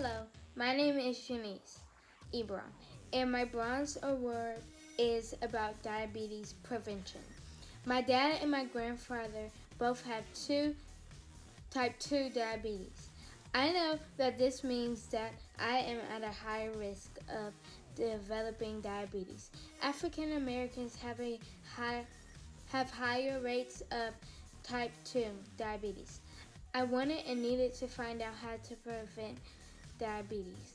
Hello, my name is Shanice Ibram, and my Bronze Award is about diabetes prevention. My dad and my grandfather both have type 2 diabetes. I know that this means that I am at a higher risk of developing diabetes. African Americans have higher rates of type 2 diabetes. I wanted and needed to find out how to prevent diabetes.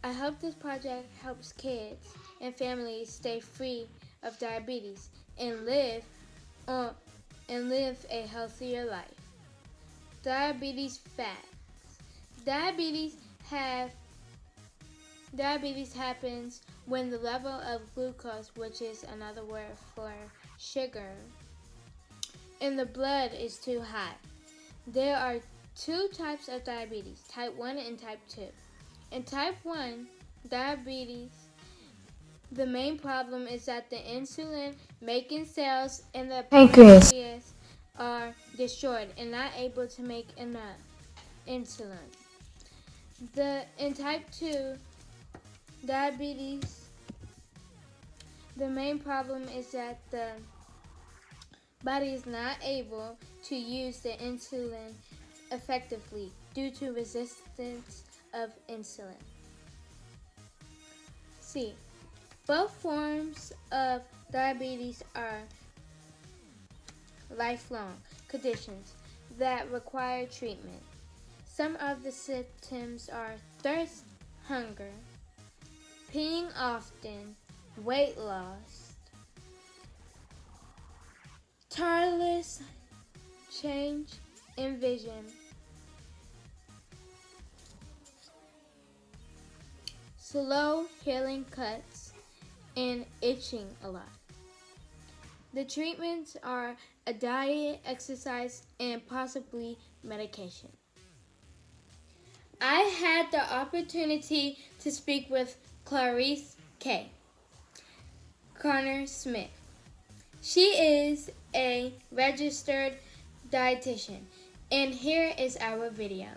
I hope this project helps kids and families stay free of diabetes and on, live a healthier life. Diabetes facts. Diabetes have Diabetes happens when the level of glucose, which is another word for sugar, in the blood is too high. There are two types of diabetes, type 1 and type 2. In type 1 diabetes, the main problem is that the insulin making cells in the pancreas are destroyed and not able to make enough insulin. In type 2 diabetes, the main problem is that the body is not able to use the insulin effectively due to resistance of insulin. C. Both forms of diabetes are lifelong conditions that require treatment. Some of the symptoms are thirst, hunger, peeing often, weight loss, tardiness, change in vision, slow healing cuts, and itching a lot. The treatments are a diet, exercise, and possibly medication. I had the opportunity to speak with Clarice K. Connor Smith. She is a registered dietitian, and here is our video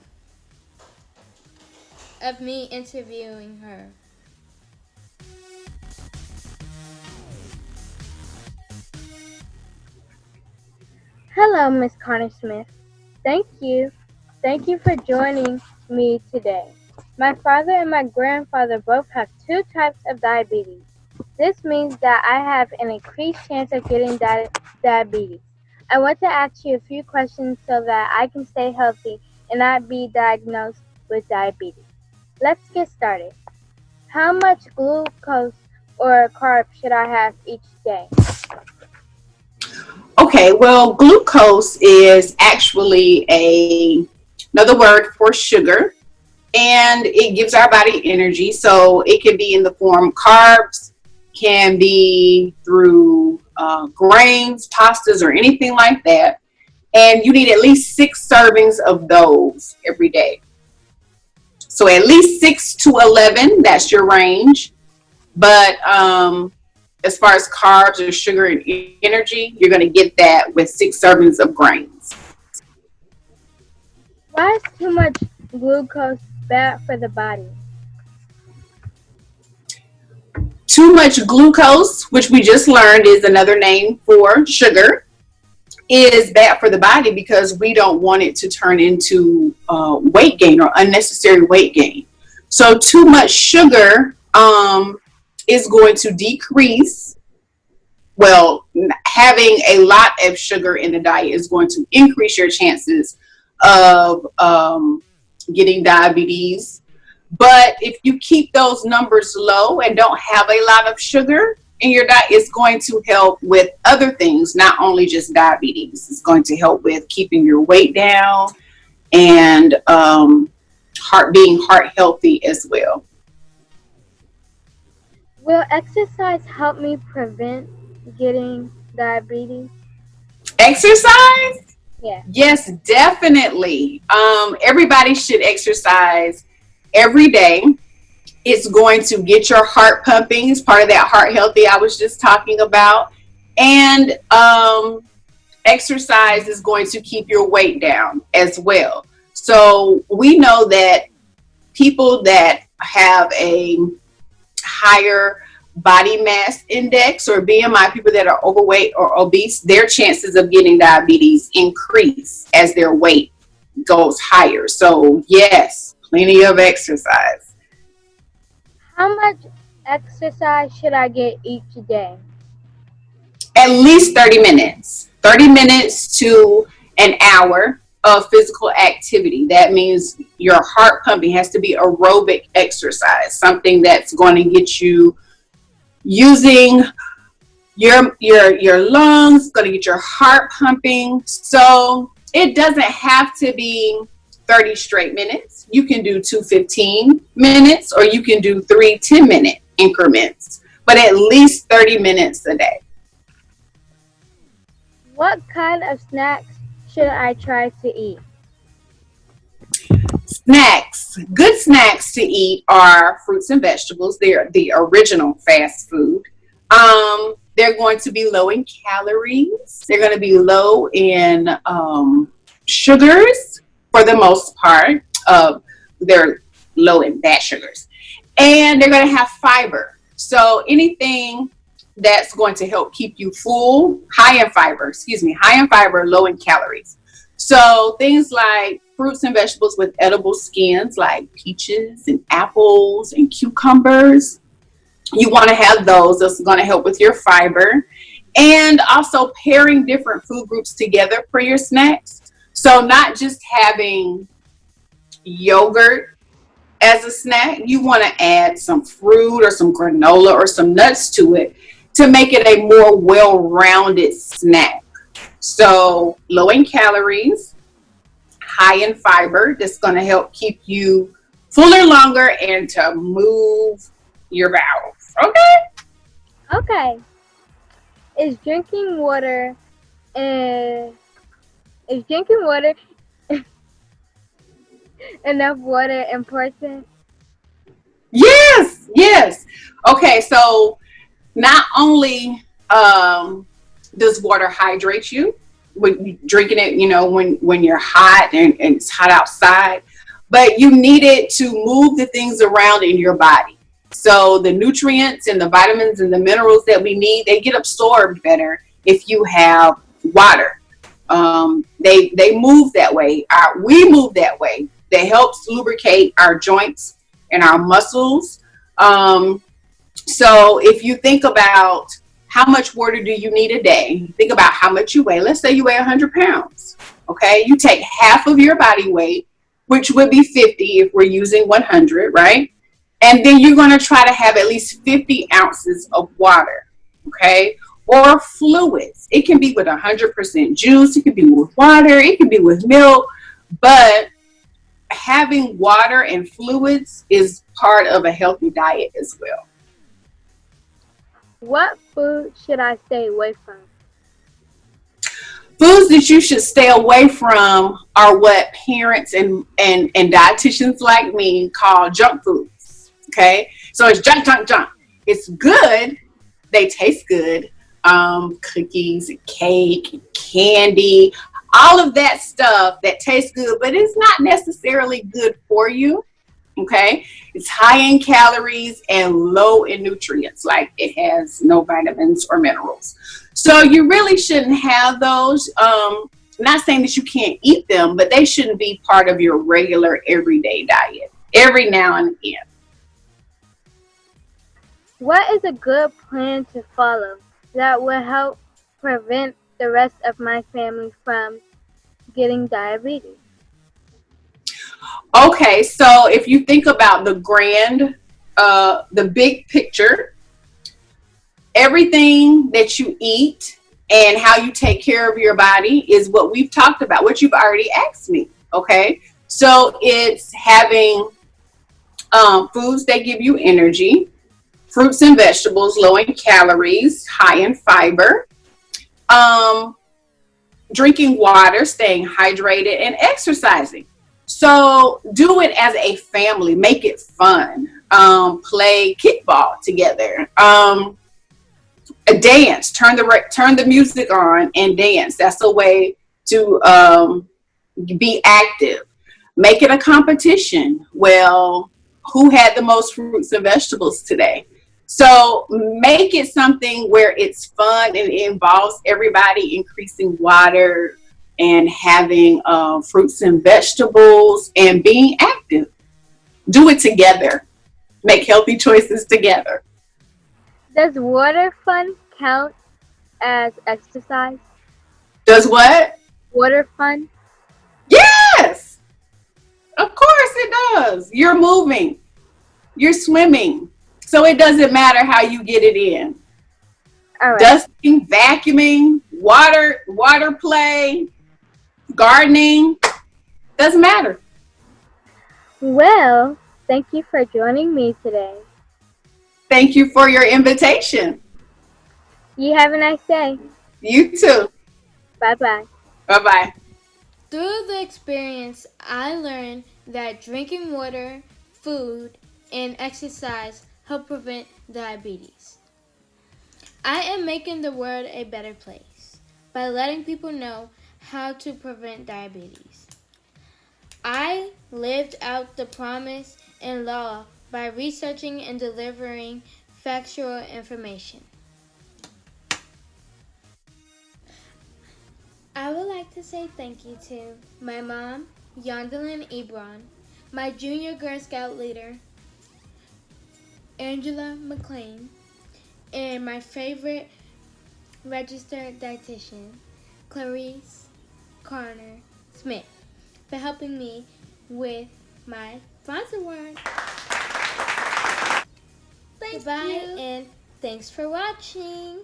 of me interviewing her. Hello, Miss Connor Smith. Thank you. Thank you for joining me today. My father and my grandfather both have two types of diabetes. This means that I have an increased chance of getting diabetes. I want to ask you a few questions so that I can stay healthy and not be diagnosed with diabetes. Let's get started. How much glucose or carb should I have each day? Okay, well, glucose is actually another word for sugar, and it gives our body energy. So it can be in the form of carbs, can be through grains, pastas, or anything like that. And you need at least 6 servings of those every day. So at least 6 to 11, that's your range. But as far as carbs or sugar and energy, you're going to get that with 6 servings of grains. Why is too much glucose bad for the body? Too much glucose, which we just learned is another name for sugar, is bad for the body because we don't want it to turn into weight gain or unnecessary weight gain. So too much sugar is going to decrease. Well, having a lot of sugar in the diet is going to increase your chances of getting diabetes. But if you keep those numbers low and don't have a lot of sugar in your diet, it's going to help with other things, not only just diabetes. It's going to help with keeping your weight down and being heart healthy as well. Will exercise help me prevent getting diabetes? Exercise? Yeah. Yes, definitely. Everybody should exercise every day. It's going to get your heart pumping. It's part of that heart healthy I was just talking about. And exercise is going to keep your weight down as well. So we know that people that have a higher body mass index or BMI, people that are overweight or obese, their chances of getting diabetes increase as their weight goes higher. So yes, plenty of exercise. How much exercise should I get each day? At least 30 minutes. 30 minutes to an hour of physical activity. That means your heart pumping has to be aerobic exercise, something that's going to get you using your lungs, going to get your heart pumping. So it doesn't have to be 30 straight minutes. You can do 2 15-minutes, or you can do 3 10-minute increments, but at least 30 minutes a day. What kind of snacks should I try to eat? Snacks. Good snacks to eat are fruits and vegetables. They're the original fast food. They're going to be low in calories. They're going to be low in sugars for the most part. They're low in bad sugars. And they're going to have fiber. So anything that's going to help keep you full, high in fiber, low in calories. So things like fruits and vegetables with edible skins, like peaches and apples and cucumbers. You want to have those. That's going to help with your fiber. And also pairing different food groups together for your snacks. So not just having yogurt as a snack. You want to add some fruit or some granola or some nuts to it to make it a more well-rounded snack. So low in calories, high in fiber. That's going to help keep you fuller longer and to move your bowels. Okay? Okay. Is drinking water enough water important? Yes. Okay, so not only does water hydrate you when you drinking it, when you're hot and it's hot outside, but you need it to move the things around in your body. So the nutrients and the vitamins and the minerals that we need, they get absorbed better if you have water. They move that way. We move that way. That helps lubricate our joints and our muscles. So if you think about how much water do you need a day, think about how much you weigh. Let's say you weigh 100 pounds. Okay, you take half of your body weight, which would be 50 if we're using 100, right? And then you're going to try to have at least 50 ounces of water, okay? Or fluids. It can be with 100% juice. It can be with water. It can be with milk. But having water and fluids is part of a healthy diet as well. What food should I stay away from? Foods that you should stay away from are what parents and dietitians like me call junk foods. Okay, so it's junk. It's good. They taste good. Cookies, cake, candy, all of that stuff that tastes good, but it's not necessarily good for you. Okay, it's high in calories and low in nutrients, like it has no vitamins or minerals. So you really shouldn't have those. Not saying that you can't eat them, but they shouldn't be part of your regular everyday diet every now and again. What is a good plan to follow that will help prevent the rest of my family from getting diabetes? Okay, so if you think about the big picture, everything that you eat and how you take care of your body is what we've talked about, what you've already asked me. Okay, so it's having foods that give you energy, fruits and vegetables, low in calories, high in fiber, drinking water, staying hydrated, and exercising. So do it as a family, make it fun. Play kickball together. Dance, turn the music on and dance. That's a way to be active. Make it a competition. Well, who had the most fruits and vegetables today? So make it something where it's fun and it involves everybody, increasing water and having fruits and vegetables and being active. Do it together. Make healthy choices together. Does water fun count as exercise? Does what? Water fun? Yes, of course it does. You're moving, you're swimming. So it doesn't matter how you get it in. All right. Dusting, vacuuming, water play, gardening, doesn't matter. Well, thank you for joining me today. Thank you for your invitation. You have a nice day. You too. Bye-bye. Bye-bye. Through the experience, I learned that drinking water, food, and exercise help prevent diabetes. I am making the world a better place by letting people know how to prevent diabetes. I lived out the promise in law by researching and delivering factual information. I would like to say thank you to my mom, Yondalyn Ebron, my junior Girl Scout leader, Angela McLean, and my favorite registered dietitian, Clarice Carner Smith, for helping me with my sponsor word. Goodbye, and thanks for watching.